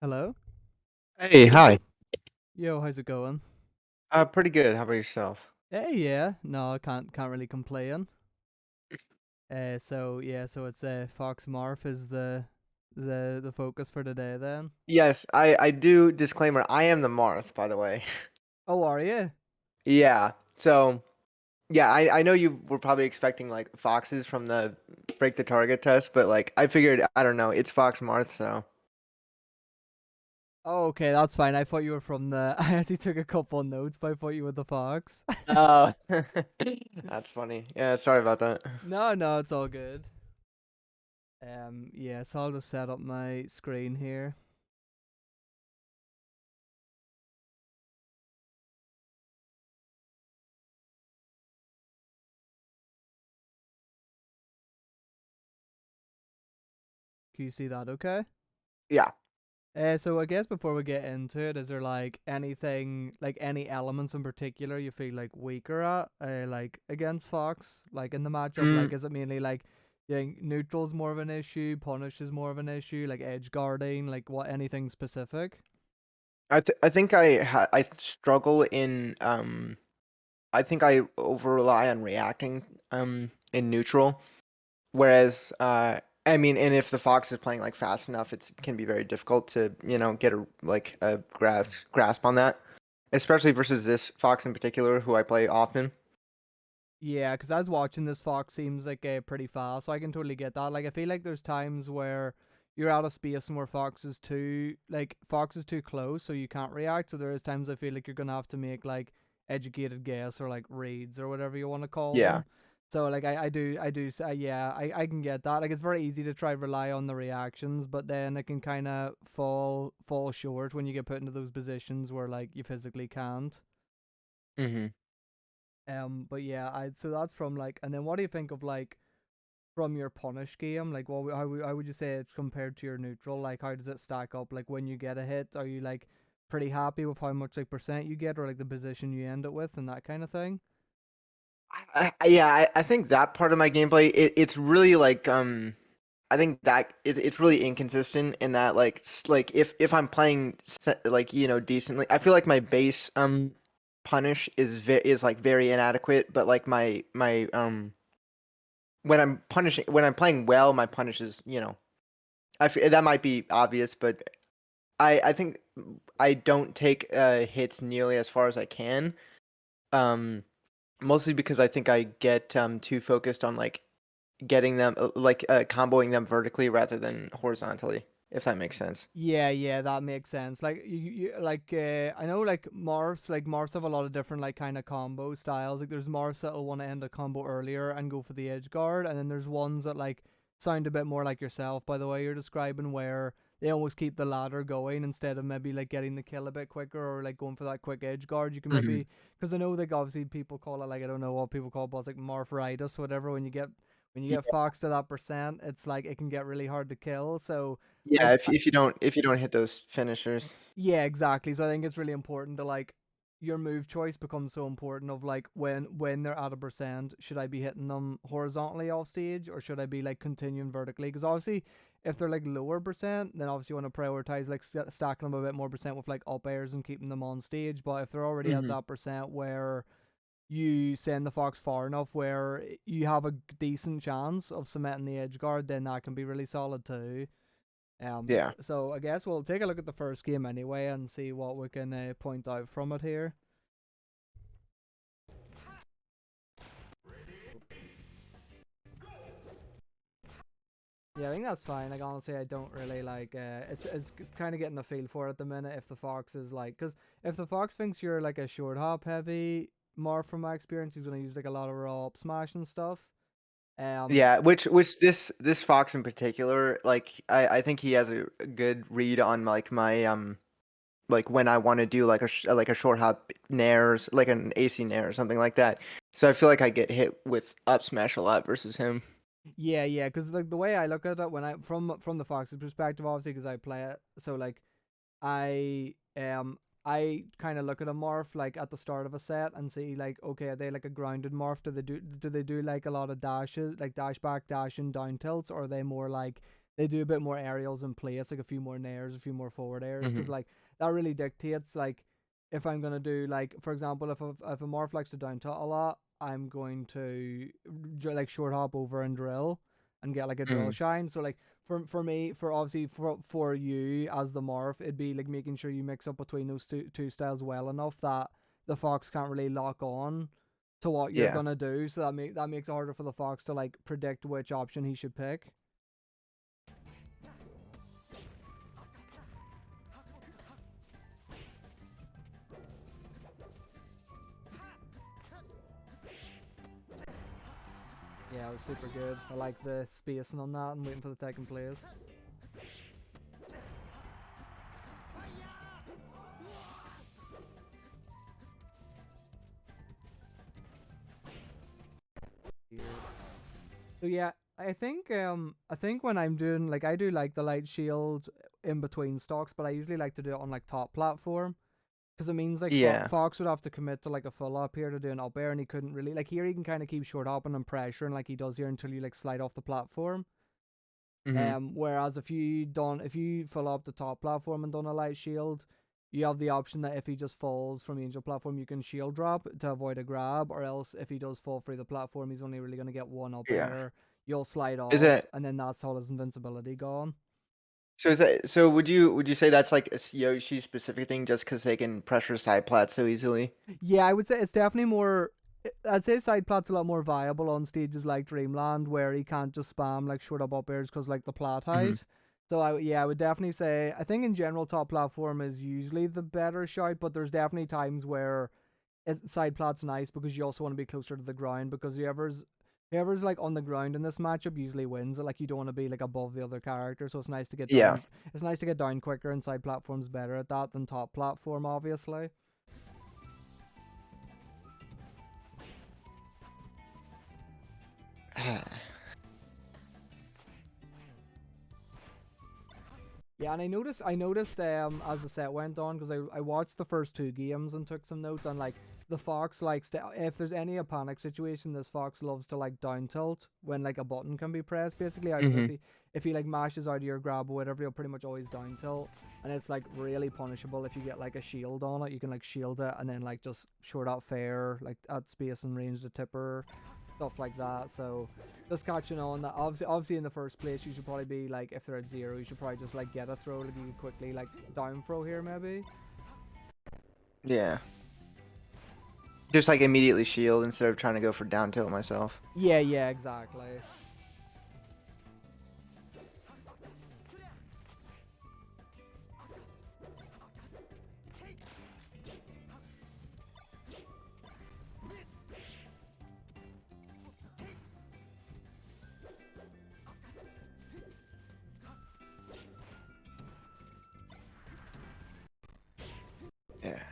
Hello? Hey, hi. Yo, how's it going? Pretty good. How about yourself? Hey, yeah. No, I can't really complain. So it's Fox Marth is the focus for today then. Yes, I do. Disclaimer: I am the Marth, by the way. Oh, are you? Yeah. So yeah, I know you were probably expecting like foxes from the break the target test, but like I figured I don't know. It's Fox Marth, so. Oh, okay, that's fine. I thought you were from the I actually took a couple notes, but I thought you were the Fox. Oh, that's funny. Yeah, sorry about that. No, it's all good. Yeah, so I'll just set up my screen here. Can you see that okay? Yeah. So I guess before we get into it, is there like anything, like any elements in particular you feel like weaker at, like against Fox, like in the matchup? Mm, Like, is it mainly like, yeah, neutral's more of an issue, punish is more of an issue, like edge guarding, like what anything specific? I think I struggle in I think I over rely on reacting in neutral. Whereas, I mean, and if the fox is playing like fast enough, it can be very difficult to get a grasp on that, especially versus this fox in particular, who I play often. Yeah, because I was watching this Fox seems like pretty fast, so I can totally get that. Like, I feel like there's times where you're out of space and where Fox is too close, so you can't react. So there is times I feel like you're gonna have to make like educated guess or like reads or whatever you want to call Yeah. them. So like yeah, I can get that. Like it's very easy to try rely on the reactions, but then it can kind of fall short when you get put into those positions where like you physically can't. Hmm. But yeah, I so that's from like, and then what do you think of like from your punish game? Like, how would you say it's compared to your neutral? Like, how does it stack up? Like, when you get a hit, are you like pretty happy with how much like percent you get, or like the position you end it with, and that kind of thing? I think that part of my gameplay, it's really like I think that it's really inconsistent in that like if I'm playing like decently, I feel like my base punish is like very inadequate, but like my when I'm playing well, my punish is that might be obvious, but I think I don't take hits nearly as far as I can. Um, Mostly because I think I get too focused on like getting them comboing them vertically rather than horizontally, if that makes sense. Yeah, that makes sense. Like I know like Marths have a lot of different like kind of combo styles. Like there's Marths that'll want to end a combo earlier and go for the edge guard, and then there's ones that like sound a bit more like yourself by the way you're describing, where they almost keep the ladder going instead of maybe like getting the kill a bit quicker or like going for that quick edge guard. You can Hmm. maybe, because I know like obviously people call it like, I don't know what people call it, but it's like Marthritis, whatever. When you get Yeah, Fox to that percent, it's like it can get really hard to kill. So. I, yeah. If you don't hit those finishers, Yeah, exactly. So I think it's really important to like your move choice becomes so important of like when they're at a percent, should I be hitting them horizontally off stage or should I be like continuing vertically? Because obviously, if they're like lower percent, then obviously you want to prioritize like stacking them a bit more percent with like up airs and keeping them on stage. But if they're already at hmm that percent where you send the fox far enough where you have a decent chance of cementing the edge guard, then that can be really solid too. yeah. So I guess we'll take a look at the first game anyway and see what we can point out from it here. Yeah, I think that's fine. Like honestly, I don't really like. It's kind of getting a feel for it at the minute. If the fox is like, because if the fox thinks you're like a short hop heavy, more from my experience, he's gonna use like a lot of raw up smash and stuff. Um, Yeah, which this fox in particular, like I think he has a good read on like my like when I want to do like like a short hop nairs, like an AC nair or something like that. So I feel like I get hit with up smash a lot versus him. yeah, because like the way I look at it when I from the fox's perspective, obviously, because I play it, so like I kind of look at a morph like at the start of a set and see like, okay, are they like a grounded morph? Do they do like a lot of dashes, like dash back, dash and down tilts, or are they more like they do a bit more aerials in place, like a few more nairs, a few more forward airs, because Mhm. like that really dictates like if I'm gonna do like, for example, if a Marth likes to down tilt a lot, I'm going to like short hop over and drill and get like a drill Mhm. shine. So like for me, for obviously for you as the Marth, it'd be like making sure you mix up between those two styles well enough that the fox can't really lock on to what you're Yeah. gonna do. So that makes it harder for the fox to like predict which option he should pick. Yeah, it was super good. I like the spacing on that and waiting for the taking place. Weird. So yeah, I think when I'm doing like I do like the light shield in between stocks, but I usually like to do it on like top platform because it means like Yeah. Fox would have to commit to like a full up here to do an up air, and he couldn't really like here he can kind of keep short hopping and pressuring like he does here until you like slide off the platform. Mhm. Whereas if you fill up the top platform and done a light shield, you have the option that if he just falls from the angel platform, you can shield drop to avoid a grab, or else if he does fall through the platform, he's only really gonna get one up Yeah. air. You'll slide Is off, it and then that's all his invincibility gone. so? Is that so? Would you say that's like a Yoshi specific thing, just because they can pressure side plat so easily? Yeah, I would say it's definitely more. I'd say side plat's a lot more viable on stages like Dreamland, where he can't just spam like short up airs because like the plat Mhm. height. So I would definitely say I think in general top platform is usually the better shout, but there's definitely times where side plat's nice because you also want to be closer to the ground because whoever's like on the ground in this matchup usually wins. Like you don't want to be like above the other character, so it's nice to get Yeah. down. It's nice to get down quicker, and side platform's better at that than top platform, obviously. Yeah, and I noticed as the set went on because I watched the first two games and took some notes on like the fox likes to if there's any a panic situation, this fox loves to like down tilt when like a button can be pressed basically out of Mhm. if he like mashes out of your grab or whatever, he'll pretty much always down tilt, and it's like really punishable if you get like a shield on it. You can like shield it and then like just short out fair like at space and range the tipper, stuff like that. So just catching on that. Obviously, in the first place, you should probably be like, if they're at zero, you should probably just like get a throw, like you could quickly like down throw here maybe. Yeah. Just like immediately shield instead of trying to go for down tilt myself. Yeah, yeah, exactly. Yeah.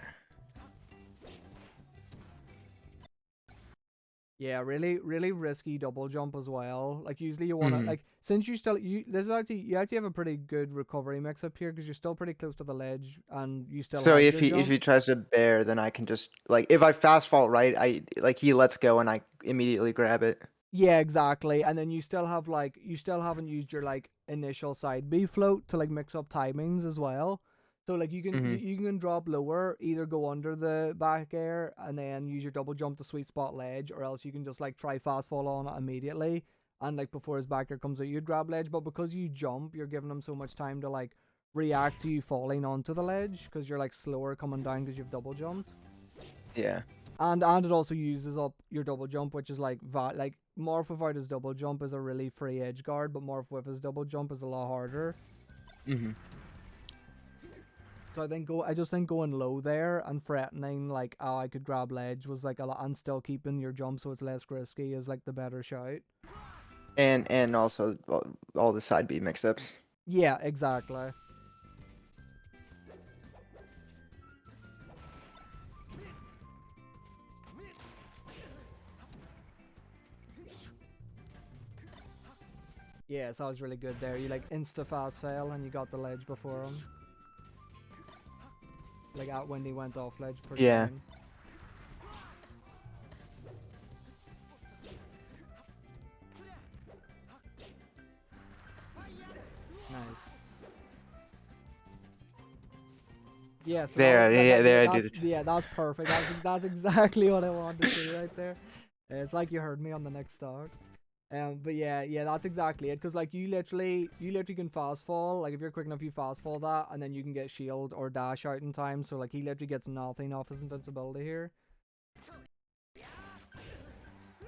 Yeah, really, really risky double jump as well. Like usually you want to Mhm. like since you actually have a pretty good recovery mix up here because you're still pretty close to the ledge and you still So have if your he jump. tries to bear, then I can just like if I fast fall right, I like he lets go and I immediately grab it. Yeah, exactly. And then you still haven't used your like initial side B float to like mix up timings as well. So like Mhm. you can drop lower, either go under the back air and then use your double jump to sweet spot ledge, or else you can just like try fast fall on it immediately and like before his back air comes out you'd grab ledge. But because you jump, you're giving him so much time to like react to you falling onto the ledge because you're like slower coming down because you've double jumped. Yeah. And it also uses up your double jump, which is like Morph without his double jump is a really free edge guard, but Morph with his double jump is a lot harder. Mhm. So I just think going low there and threatening like oh I could grab ledge was like a lot, and still keeping your jump so it's less risky is like the better shout. And also all the side B mix-ups. Yeah, exactly. Yeah, so I was really good there. You like insta fast fail and you got the ledge before him. Like out when he went off ledge for Yeah. shine. Nice. Yeah, so There, yeah, there I did it. that's perfect. That's exactly what I wanted to see right there. It's like you heard me on the next stock. But yeah, that's exactly it. Cause like you literally can fast fall. Like if you're quick enough, you fast fall that, and then you can get shield or dash out in time. So like he literally gets nothing off his invincibility here.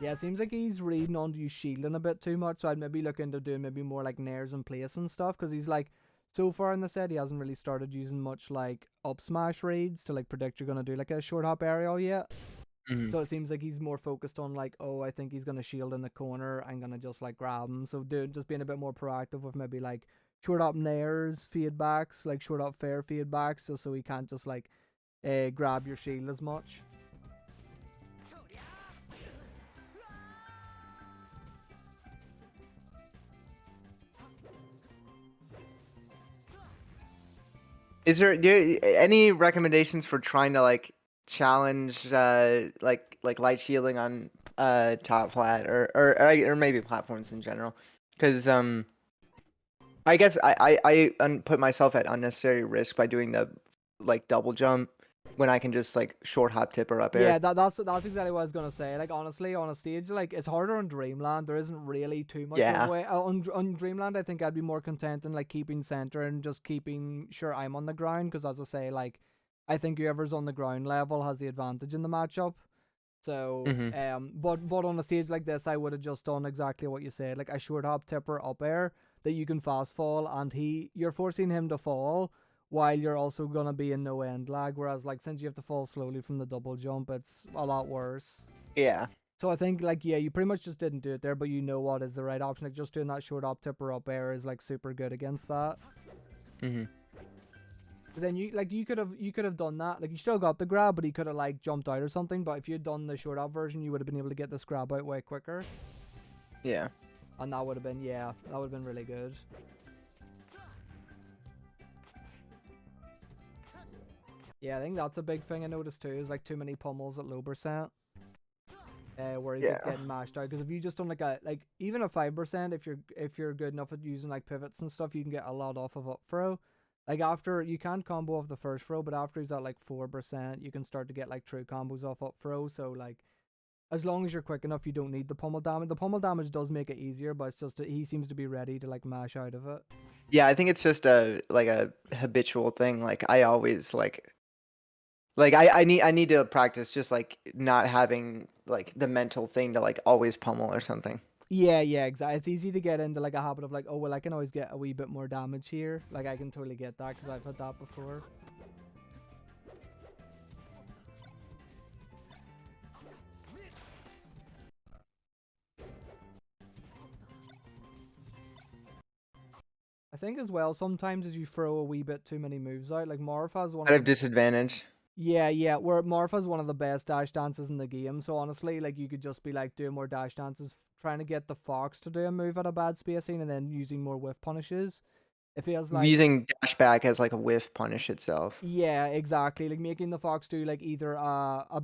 Yeah, it seems like he's reading onto you shielding a bit too much. So I'd maybe look into doing maybe more like nairs in place and stuff. Cause he's like so far in the set he hasn't really started using much like up smash reads to like predict you're gonna do like a short hop aerial yet. Mhm. So it seems like he's more focused on like, oh, I think he's gonna shield in the corner. I'm gonna just like grab him. So dude, just being a bit more proactive with maybe like short up nairs feedbacks, like short up fair feedbacks, just so he can't just like grab your shield as much. Is there any recommendations for trying to like challenge like light shielding on top flat or maybe platforms in general? Because I guess I put myself at unnecessary risk by doing the like double jump when I can just like short hop tip or up Yeah, air. that's exactly what I was gonna say. Like honestly, on a stage like it's harder on Dreamland. There isn't really too much of a Yeah. way. On Dreamland, I think I'd be more content in like keeping center and just keeping sure I'm on the ground. Because as I say, like I think whoever's on the ground level has the advantage in the matchup. So, Hmm. but on a stage like this, I would have just done exactly what you said, like a short hop tipper up air that you can fast fall, and you're forcing him to fall while you're also gonna be in no end lag. Whereas, like, since you have to fall slowly from the double jump, it's a lot worse. Yeah. So I think, like, yeah, you pretty much just didn't do it there, but you know what is the right option. Like, just doing that short hop tipper up air is like super good against that. Hmm. Then you could have done that. Like you still got the grab, but he could have like jumped out or something. But if you'd done the short up version, you would have been able to get this grab out way quicker, Yeah. and that would have been that would have been really good. Yeah, I think that's a big thing I noticed too. Is like too many pummels at low percent, where he's like Yeah. getting mashed out. Because if you just done like even a 5%, if you're good enough at using like pivots and stuff, you can get a lot off of up throw. Like after you can't combo off the first throw, but after he's at like 4%, you can start to get like true combos off up throw. So like as long as you're quick enough, you don't need the pummel damage. The pummel damage does make it easier, but it's just that he seems to be ready to like mash out of it. Yeah, I think it's just a like a habitual thing. Like I always like I need to practice just like not having like the mental thing to like always pummel or something. Yeah, exactly. It's easy to get into like a habit of like, oh well, I can always get a wee bit more damage here. Like I can totally get that because I've had that before. I think as well sometimes as you throw a wee bit too many moves out, like Marth has one Out of of the disadvantage. yeah, where Marth has one of the best dash dances in the game. So honestly, like you could just be like doing more dash dances, trying to get the fox to do a move at a bad spacing, and then using more whiff punishes. It feels like Using dash back as like a whiff punish itself. yeah, exactly. Like making the fox do like either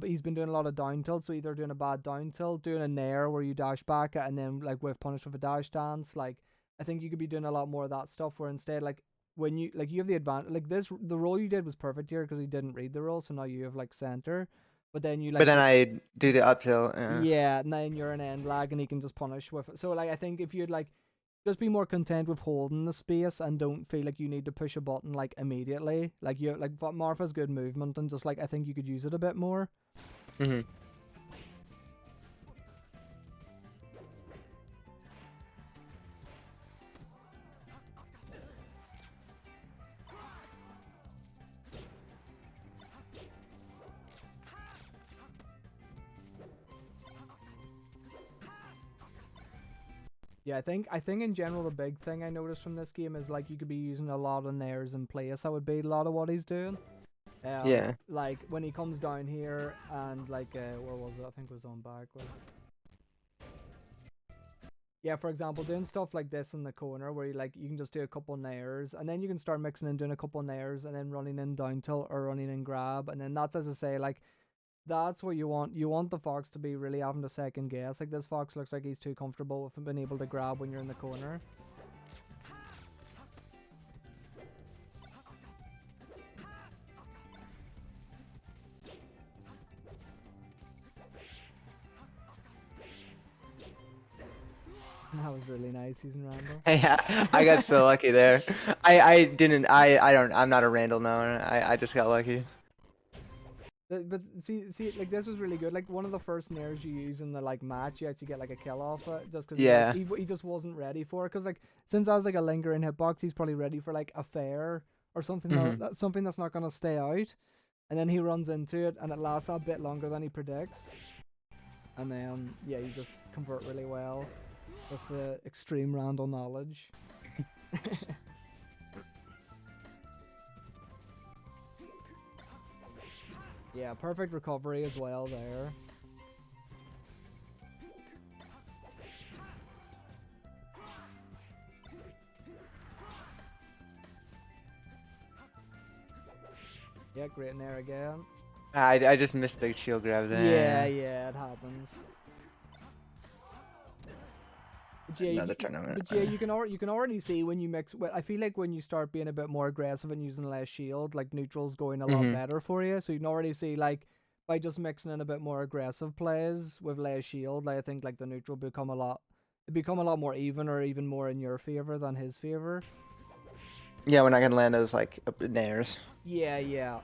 he's been doing a lot of down tilt, so either doing a bad down tilt, doing a nair where you dash back and then like whiff punish with a dash dance. Like I think you could be doing a lot more of that stuff. Where instead, like when you have the advantage, like the role you did was perfect here because he didn't read the role, so now you have like center. But then you But like then I do the up tilt. yeah, and then you're an end lag and he can just punish with it. So like I think if you'd like just be more content with holding the space and don't feel like you need to push a button like immediately. Like you like Martha's good movement and just like I think you could use it a bit more. Hmm. Yeah, I think in general the big thing I noticed from this game is like you could be using a lot of nairs in place. That would be a lot of what he's doing. Yeah. Like when he comes down here and like where was it? I think it was on back. Yeah, for example, doing stuff like this in the corner where you can just do a couple nairs and then you can start mixing and doing a couple nairs and then running in down tilt or running in grab and then that's as I say like that's what you want. You want the fox to be really having to second guess. Like this fox looks like he's too comfortable with being able to grab when you're in the corner. That was really nice using Randall. Yeah, I got so lucky there. I didn't I don't I'm not a Randall now. I just got lucky. But see, like this was really good. Like one of the first nairs you use in the like match, you actually get like a kill off it, just because Yeah. he just wasn't ready for it. Because like since I was like a lingering hitbox, he's probably ready for like a fair or something Hmm. something that's not gonna stay out. And then he runs into it, and it lasts a bit longer than he predicts. And then yeah, you just convert really well with the extreme Randall knowledge. Yeah, perfect recovery as well there. Yeah, great nair again. I just missed the shield grab Yeah, there. yeah, it happens. But yeah, Another tournament. you can already see when you mix. I feel like when you start being a bit more aggressive and using less shield, like neutral's going a lot Hmm. better for you. So you can already see like by just mixing in a bit more aggressive plays with less shield, like, I think like the neutral become a lot more even or even more in your favor than his favor. Yeah, when I can land those like nairs. Yeah, yeah.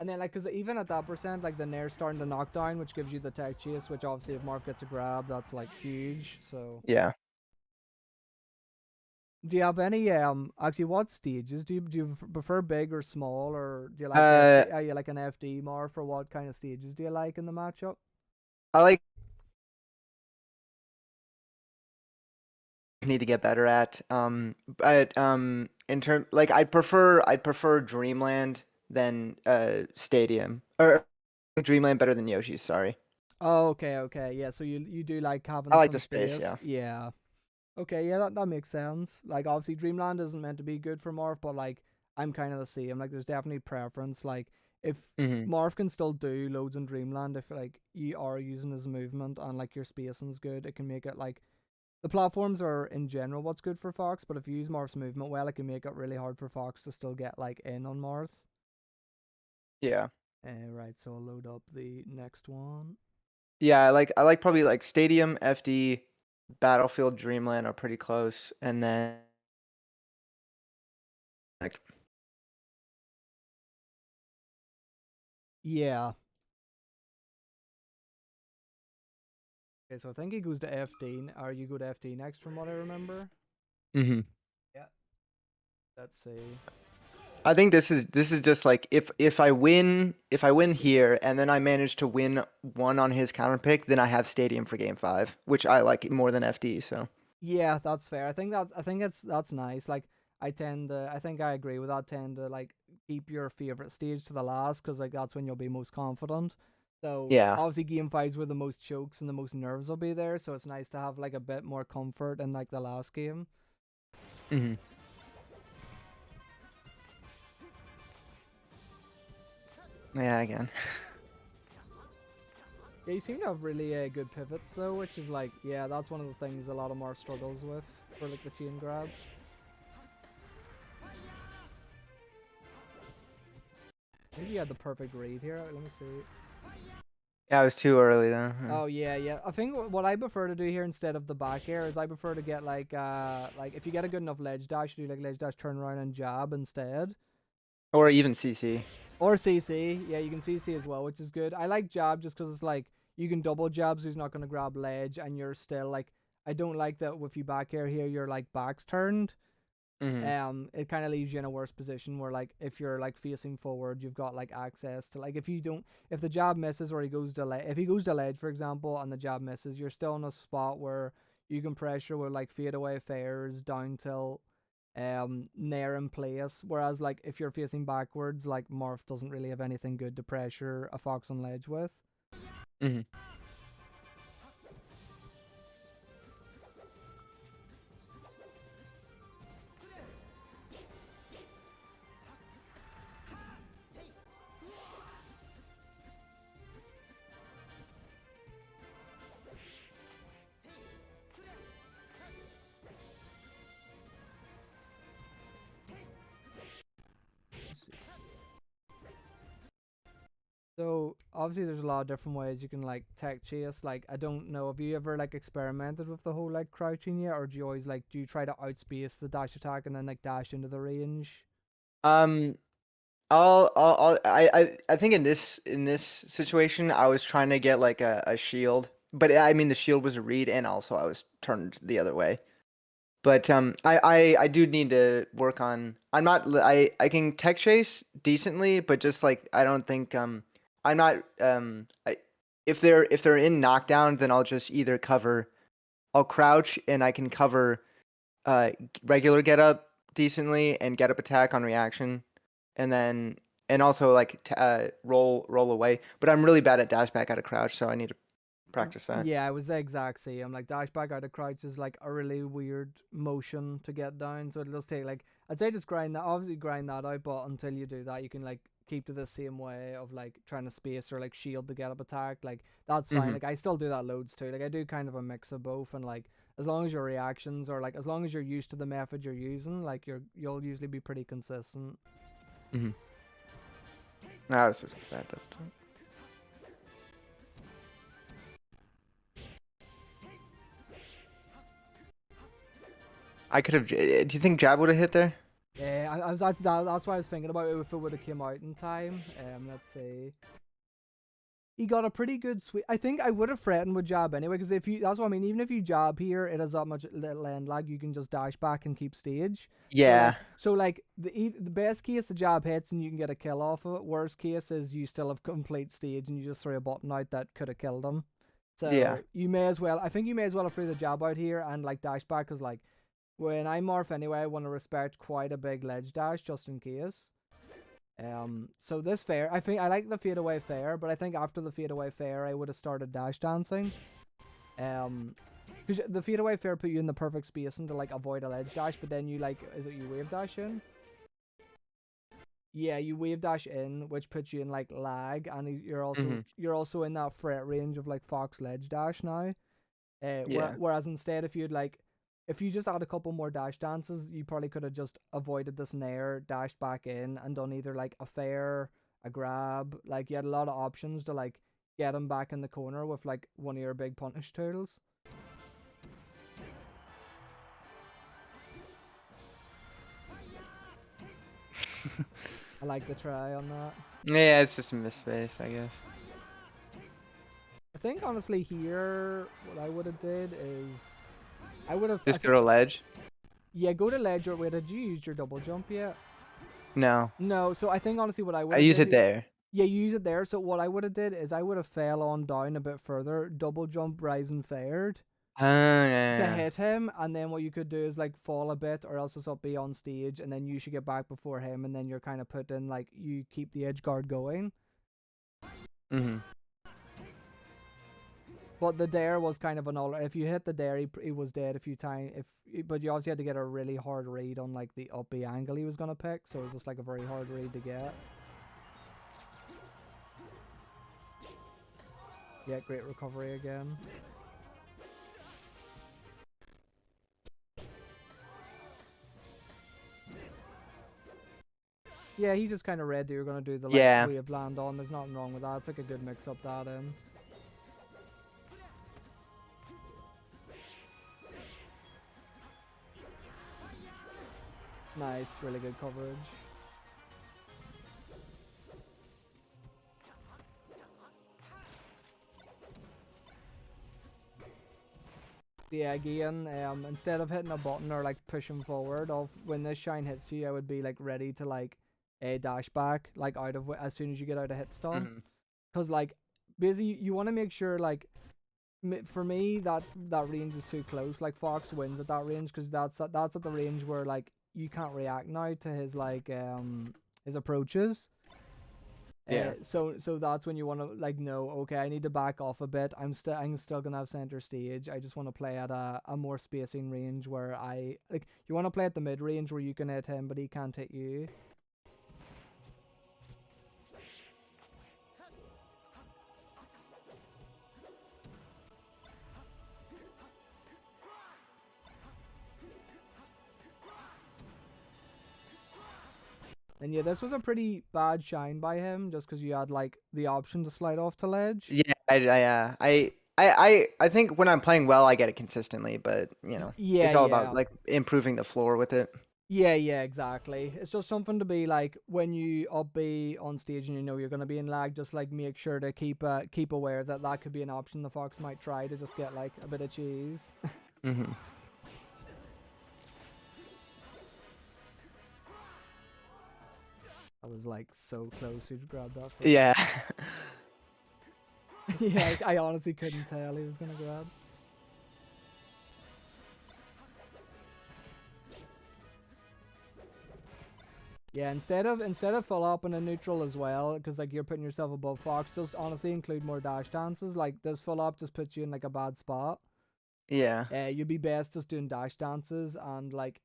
And then, like, because even at that percent, like, the nair's starting to knock down, which gives you the tech chase, which obviously, if Marth gets a grab, that's, like, huge. So, Yeah. do you have any, actually, what stages do you prefer big or small, or do you like Uh, FD? Are you like an FD Marth, or what kind of stages do you like in the matchup? I like need to get better at. But in term like I'd prefer Dreamland than Stadium or Dreamland better than Yoshi's. Sorry. Oh, okay, okay, yeah. So you do like I having like some the space. space, Yeah. yeah. Okay, yeah, that makes sense. Like, obviously, Dreamland isn't meant to be good for Marth, but like, I'm kind of the same. Like, there's definitely preference. Like, if Hmm. Marth can still do loads in Dreamland, if like you are using his movement and like your spacing's good, it can make it like the platforms are in general what's good for Fox. But if you use Marth's movement well, it can make it really hard for Fox to still get like in on Marth. Yeah. Right, so I'll load up the next one. Yeah. I like probably like Stadium, FD, Battlefield, Dreamland are pretty close, and then like Yeah. Okay, so I think he goes to FD, or you go to FD next, from what I remember. hmm. Yeah. Let's see. I think this is just like if I win here and then I manage to win one on his counter pick, then I have Stadium for game 5, which I like more than FD. So Yeah, that's fair. I think that's nice. Like, I think I agree with that. Tend to like keep your favorite stage to the last, because like that's when you'll be most confident. So yeah. obviously game fives where the most chokes and the most nerves will be there. So it's nice to have like a bit more comfort in like the last game. Hmm. Yeah, again. Yeah, you seem to have really good pivots though, which is like, yeah, that's one of the things a lot of Mar struggles with for like the chain grab. Maybe you had the perfect read here. Let me see. Yeah, I was too early though. Oh yeah, yeah. I think what I prefer to do here instead of the back air is I prefer to get like if you get a good enough ledge dash, do like ledge dash turn around and jab instead. Or even CC. Or CC. Yeah, you can CC as well, which is good. I like jab just because it's like you can double jabs who's not gonna grab ledge and you're still like, I don't like that if you back air here you're like backs turned. Hmm. It kind of leaves you in a worse position where like if you're like facing forward, you've got like access to like if the jab misses or if he goes to ledge for example and the jab misses, you're still in a spot where you can pressure with like fade away fairs down till nair in place. Whereas like if you're facing backwards, like Marth doesn't really have anything good to pressure a fox on ledge with. Hmm. So obviously there's a lot of different ways you can like tech chase. Like I don't know, have you ever like experimented with the whole like crouching yet, or do you always like do you try to outspace the dash attack and then like dash into the range? Um, I think in this situation, I was trying to get like a shield, but I mean the shield was a read, and also I was turned the other way. But I do need to work on. I'm not. I can tech chase decently, but just like I don't think I'm not if they're in knockdown, then I'll just either cover. I'll crouch and I can cover uh regular get up decently and get up attack on reaction, and then and also like roll away. But I'm really bad at dash back out of crouch, so I need to practice that. Yeah, it was the exact same. Like dash back out of crouch is like a really weird motion to get down. So it'll just take like I'd say just grind that obviously grind that out, but until you do that you can like keep to the same way of like trying to space or like shield the get up attack. Like that's fine. Hmm. Like I still do that loads too. Like I do kind of a mix of both and like as long as your reactions or like as long as you're used to the method you're using, like you'll usually be pretty consistent. Hmm. Ah, this is bad. I could have. Do you think jab would have hit there? Yeah, I was actually that's why I was thinking about it if it would have came out in time. Let's see. He got a pretty good sweep. I think I would have threatened with jab anyway, because if you, that's what I mean. Even if you jab here, it has that much little end lag. You can just dash back and keep stage. Yeah. So like the best case, the jab hits and you can get a kill off of it. Worst case is you still have complete stage and you just throw a button out that could have killed him. Yeah. So you may as well. I think you may as well have threw the jab out here and like dash back, because like when I morph anyway, I want to respect quite a big ledge dash just in case. So this fair, I think I like the fade away fair, but I think after the fade away fair, I would have started dash dancing. Because the fade away fair put you in the perfect spacing to like avoid a ledge dash, but then you like, is it you wave dash in? Yeah, you wave dash in, which puts you in like lag, and Hmm. you're also in that threat range of like Fox ledge dash now. Yeah. Whereas instead, if you just add a couple more dash dances, you probably could have just avoided this nair, dashed back in, and done either like a fair, a grab. Like you had a lot of options to like get him back in the corner with like one of your big punish tools. I like the try on that. Yeah, it's just a miss space, I guess. I think honestly here, what I would have did is I would have. Just go to ledge. Yeah, go to ledge or wait. Did you use your double jump yet? No, No. So I think honestly, what I would I have use did it here. there. Yeah, you use it there. So what I would have did is I would have fell on down a bit further, double jump, rise and fared Oh, to yeah. hit him, and then what you could do is like fall a bit, or else it's up be on stage, and then you should get back before him, and then you're kind of put in like you keep the edge guard going. Hmm. But the dare was kind of an all. If you hit the dare, he was dead a few times. But you obviously had to get a really hard read on like the uppy angle he was gonna pick, so it was just like a very hard read to get. Yeah, great recovery again. Yeah, he just kind of read that you're gonna do the like Yeah. wave land on. There's nothing wrong with that. It's like a good mix up that in. Nice, really good coverage. Yeah, again, instead of hitting a button or like pushing forward, of when this shine hits you, I would be like ready to like a dash back like out of as soon as you get out of hit stun, Hmm. because like basically you want to make sure like for me that range is too close. Like Fox wins at that range because that's at the range where like you can't react now to his like his approaches. Yeah. So that's when you want to like know, okay, I need to back off a bit. I'm still gonna have center stage. I just want to play at a more spacing range where I like you want to play at the mid range where you can hit him but he can't hit you. And yeah, this was a pretty bad shine by him, just because you had like the option to slide off to ledge. Yeah, I think when I'm playing well, I get it consistently, but Yeah, it's all about yeah. like improving the floor with it. Yeah, yeah, exactly. It's just something to be like when you up B on stage and you know you're gonna be in lag. Just like make sure to keep aware that that could be an option the fox might try to just get like a bit of cheese. Hmm. I was like so close to grab that first. Yeah. Yeah, I honestly couldn't tell he was gonna grab. Yeah, instead of full up in a neutral as well, because like you're putting yourself above Fox, just honestly include more dash dances. Like this full up just puts you in like a bad spot. Yeah. You'd be best just doing dash dances and like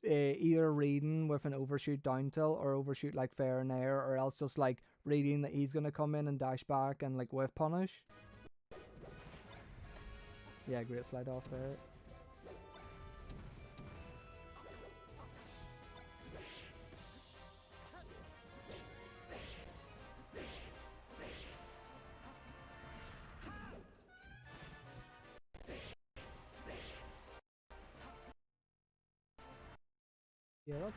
either reading with an overshoot down tilt or overshoot like fair and air, or else just like reading that he's gonna come in and dash back and like whiff punish. Yeah, great slide off there. Yeah,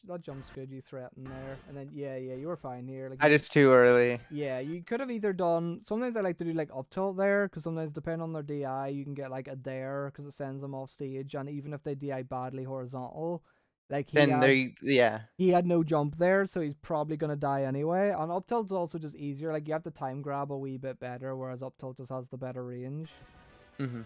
that jump's good. You threaten there, and then yeah, you were fine here. Like I just too early. yeah, you could have either done. Sometimes I like to do like up tilt there, because sometimes depending on their DI, you can get like a dare because it sends them off stage, and even if they DI badly horizontal, like Then yeah. he had no jump there, so he's probably gonna die anyway. And up tilt's also just easier. Like you have to time grab a wee bit better, whereas up tilt just has the better range. Hmm.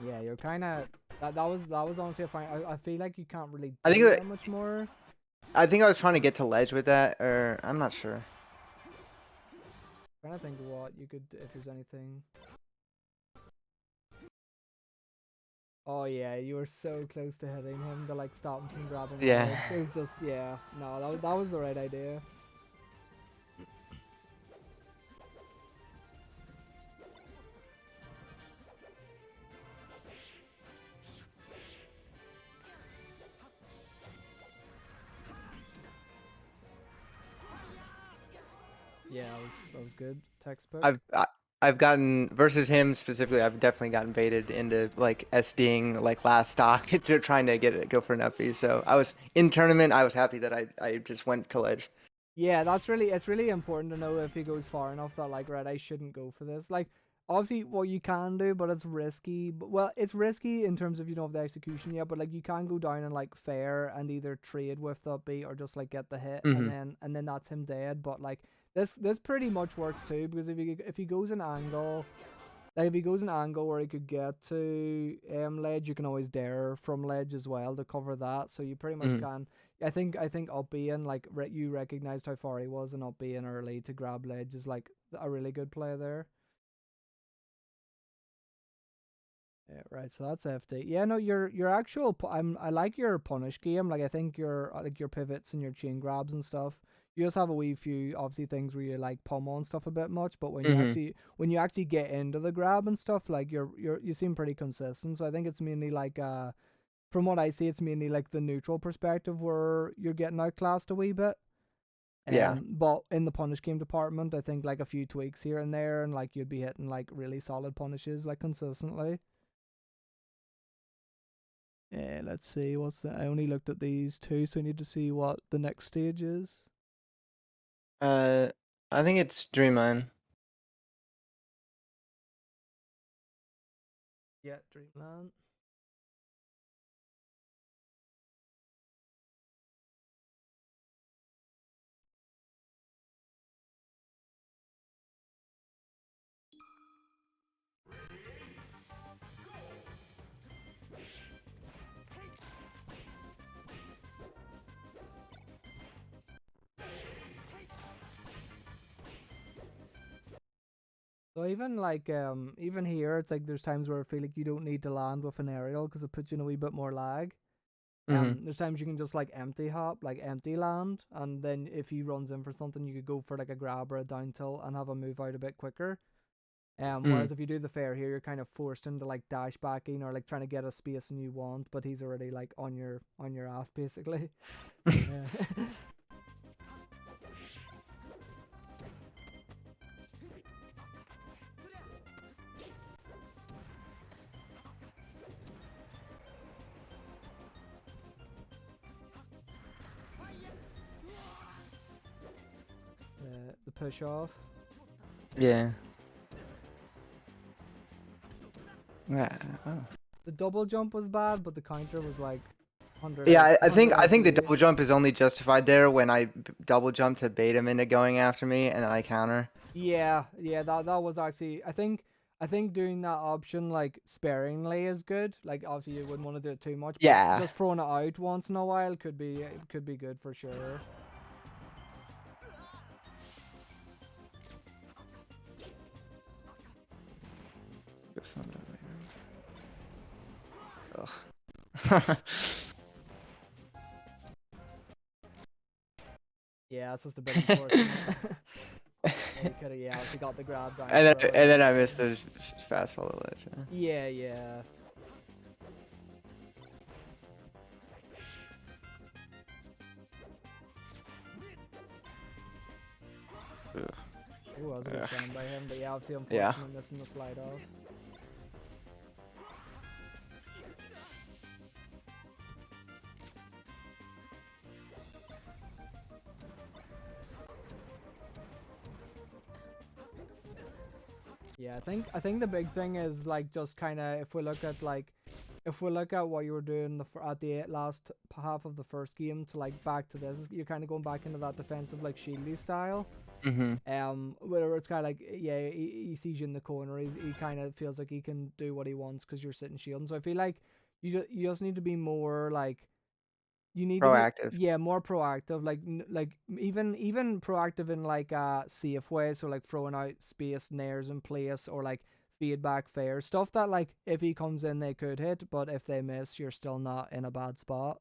Yeah, you're kind of that was honestly a fine. I feel like you can't really I think do that much more. I think I was trying to get to ledge with that, or I'm not sure. Trying to think what you could if there's anything. Oh yeah, you were so close to hitting him to like stop him from grabbing Yeah. ledge. It was just yeah, no, that was the right idea. Yeah, that was good. Textbook. I've I, I've gotten versus him specifically. I've definitely gotten baited into like SDing like last stock to trying to go for an uppy. So I was in tournament. I was happy that I just went to ledge. Yeah, it's really important to know if he goes far enough that like right, I shouldn't go for this. Like obviously what you can do, but it's risky. But well, it's risky in terms of you don't have the execution yet, but like you can go down and like fair and either trade with the beat or just like get the hit Hmm. and then that's him dead. But like this pretty much works too, because if he goes an angle, like if he goes an angle where he could get to ledge, you can always dare from ledge as well to cover that. So you pretty much Hmm. can. I think up being like you recognized how far he was, and up being early to grab ledge is like a really good play there. Yeah, right. So that's FD. Yeah, no, your actual. I like your punish game. Like I think your like your pivots and your chain grabs and stuff. You just have a wee few obviously things where you like pummel and stuff a bit much, but Hmm. when you actually get into the grab and stuff, like you seem pretty consistent. So I think it's mainly like from what I see, it's mainly like the neutral perspective where you're getting outclassed a wee bit. Yeah. But in the punish game department, I think like a few tweaks here and there, and like you'd be hitting like really solid punishes like consistently. Yeah, let's see. What's the? I only looked at these two, so I need to see what the next stage is. Uh, I think it's Dreamland. Yeah, Dreamland. So even like even here, it's like there's times where I feel like you don't need to land with an aerial because it puts you in a wee bit more lag. There's times you can just like empty hop, like empty land, and then if he runs in for something, you could go for like a grab or a down tilt and have him move out a bit quicker. Whereas if you do the fair here, you're kind of forced into like dash backing or like trying to get a space and you want, but he's already like on your ass basically. Yeah. The push off. Yeah. Yeah. Oh. The double jump was bad, but the counter was like 100 Yeah, X, I 100 think the XP. double jump is only justified there when I double jump to bait him into going after me, and then I counter. Yeah, that was actually I think doing that option like sparingly is good. Like obviously you wouldn't want to do it too much, but Yeah. just throwing it out once in a while could be good for sure. Ugh. Yeah, it's just a bit unfortunate. He could have, obviously got the grab down. And throw then I but- missed the fast follow ledge. Yeah. Ugh. Ooh, that was a good shine by him, but yeah, obviously Yeah. unfortunate missing the slide off. Yeah, I think the big thing is like just kind of if we look at what you were doing at the last half of the first game to like back to this, you're kind of going back into that defensive like shieldy style. Where it's kind of like he sees you in the corner, he kind of feels like he can do what he wants because you're sitting shielding. So I feel like you just need to be more like you need Proactive. to be more proactive, like even proactive in like a safe way, so like throwing out space nairs in place or like feedback fair stuff that like if he comes in they could hit, but if they miss you're still not in a bad spot.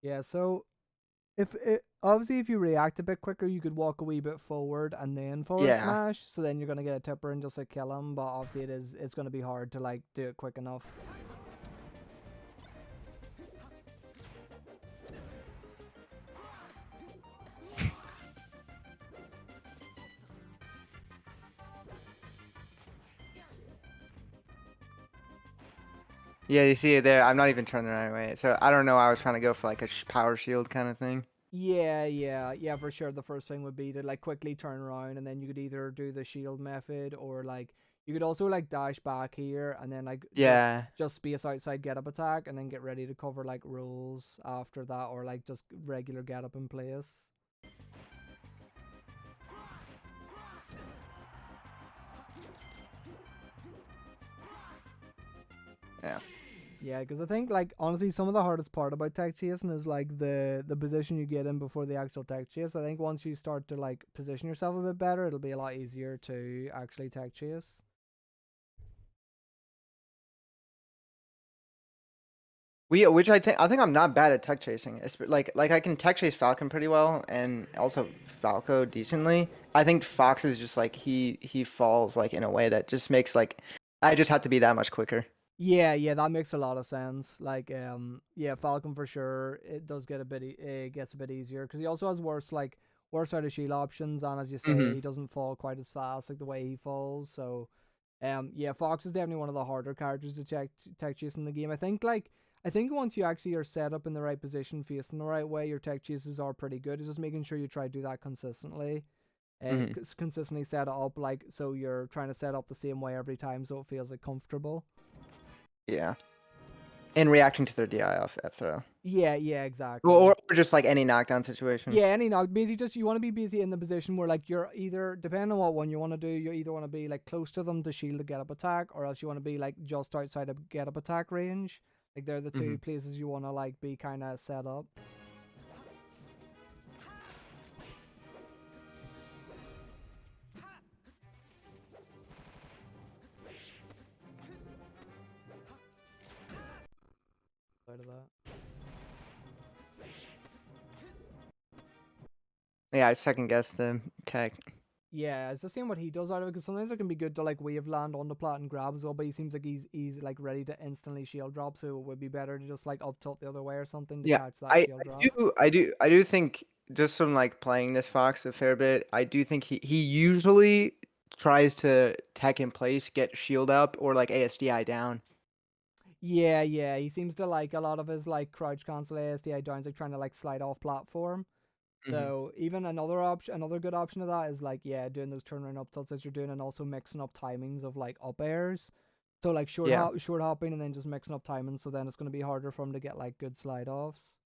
Yeah, so obviously if you react a bit quicker, you could walk a wee bit forward and then forward Yeah. smash. So then you're gonna get a tipper and just like kill him. But obviously it's gonna be hard to like do it quick enough. Yeah, you see it there. I'm not even turning the right way. So I don't know. I was trying to go for like a power shield kind of thing. Yeah, for sure. The first thing would be to like quickly turn around, and then you could either do the shield method or like you could also like dash back here and then like Yeah. just space outside get up attack and then get ready to cover like rolls after that or like just regular get up in place. Yeah. Yeah, because I think like honestly, some of the hardest part about tech chasing is like the position you get in before the actual tech chase. I think once you start to like position yourself a bit better, it'll be a lot easier to actually tech chase. Which I think I'm not bad at tech chasing. It's like I can tech chase Falcon pretty well and also Falco decently. I think Fox is just like he falls like in a way that just makes like I just have to be that much quicker. Yeah, that makes a lot of sense. Like, yeah, Falcon for sure. It does get it gets a bit easier because he also has worse out of shield options, and as you say, he doesn't fall quite as fast like the way he falls. So, yeah, Fox is definitely one of the harder characters to tech chase in the game. I think once you actually are set up in the right position, facing the right way, your tech chases are pretty good. It's just making sure you try to do that consistently. Consistently set it up like so you're trying to set up the same way every time, so it feels like comfortable. Yeah. And reacting to their DI off F throw. Yeah, exactly. Or just like any knockdown situation. Yeah, any knock. Basically, just you want to be busy in the position where like you're either, depending on what one you want to do, you either want to be like close to them to shield the get up attack, or else you want to be like just outside of get up attack range. Like they're the two places you want to like be kind of set up. Out of that. Yeah, I second guess the tech. Yeah, it's just seeing what he does out of it, because sometimes it can be good to like wave land on the plat and grab as well, but he seems like he's like ready to instantly shield drop, so it would be better to just like up tilt the other way or something to Yeah, catch that I, shield drop. I do think, just from like playing this fox a fair bit, I do think he usually tries to tech in place, get shield up, or like ASDI down. Yeah, he seems to like a lot of his like crouch cancel ASDI downs, like trying to like slide off platform. So even another good option of that is like, yeah, doing those turnaround up tilts as you're doing, and also mixing up timings of like up airs. So like short hopping and then just mixing up timings, so then it's going to be harder for him to get like good slide offs.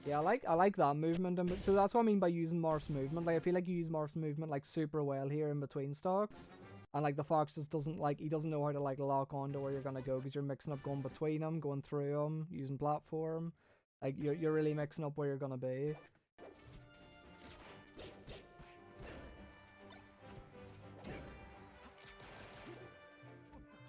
Yeah, I like that movement, and so that's what I mean by using Marth's movement. Like I feel like you use Marth's movement like super well here in between stocks, and like the fox just doesn't know how to like lock on to where you're gonna go, because you're mixing up going between them, going through them, using platform. Like you're really mixing up where you're gonna be.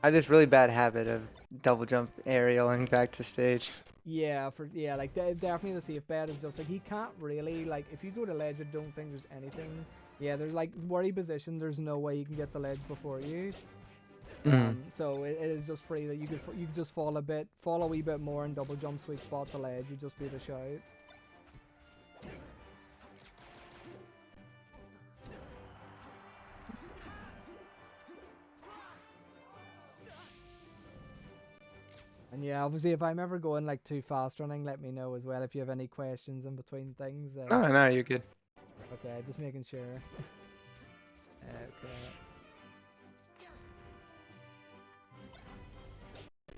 I have this really bad habit of double jump aerialing back to stage. Yeah, like definitely the safe bet is just like he can't really like, if you go to ledge, I don't think there's anything. Yeah, there's like worry position. There's no way you can get the ledge before you. So it is just free that you could just fall a wee bit more and double jump sweet spot the ledge. You just be the shout. And yeah, obviously, if I'm ever going like too fast running, let me know as well if you have any questions in between things. Oh no, you're good. Okay, just making sure. Okay.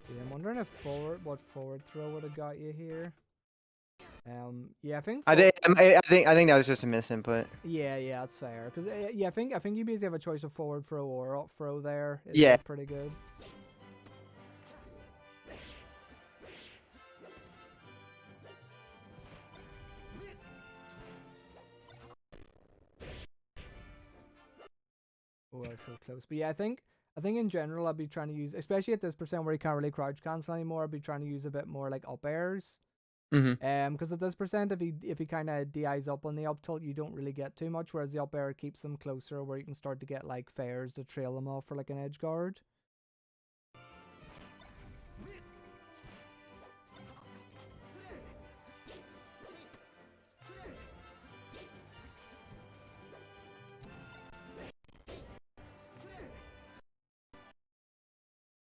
Yeah, I'm wondering if what forward throw would have got you here. Yeah, I think. I think that was just a misinput. Yeah, that's fair. Cause yeah, I think you basically have a choice of forward throw or up throw there. It's Yeah. like pretty good. Oh, I was so close. But yeah, I think in general I'd be trying to use, especially at this percent where you can't really crouch cancel anymore, I'd be trying to use a bit more like up airs. Because at this percent, if he kind of DIs up on the up tilt, you don't really get too much, whereas the up air keeps them closer, where you can start to get like fairs to trail them off for like an edge guard.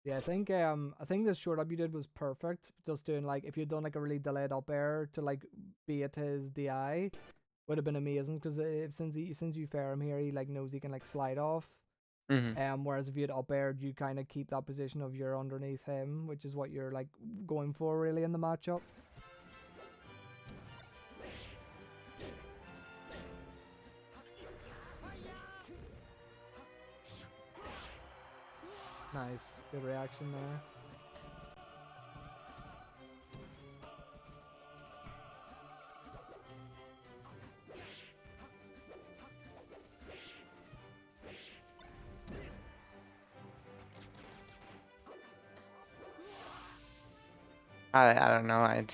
Yeah, I think this short up you did was perfect. Just doing like, if you'd done like a really delayed up air to like beat his DI, would have been amazing, because since you fair him here, he like knows he can like slide off. Whereas if you had up aired, you kind of keep that position of you're underneath him, which is what you're like going for really in the matchup. Nice, good reaction there. I don't know.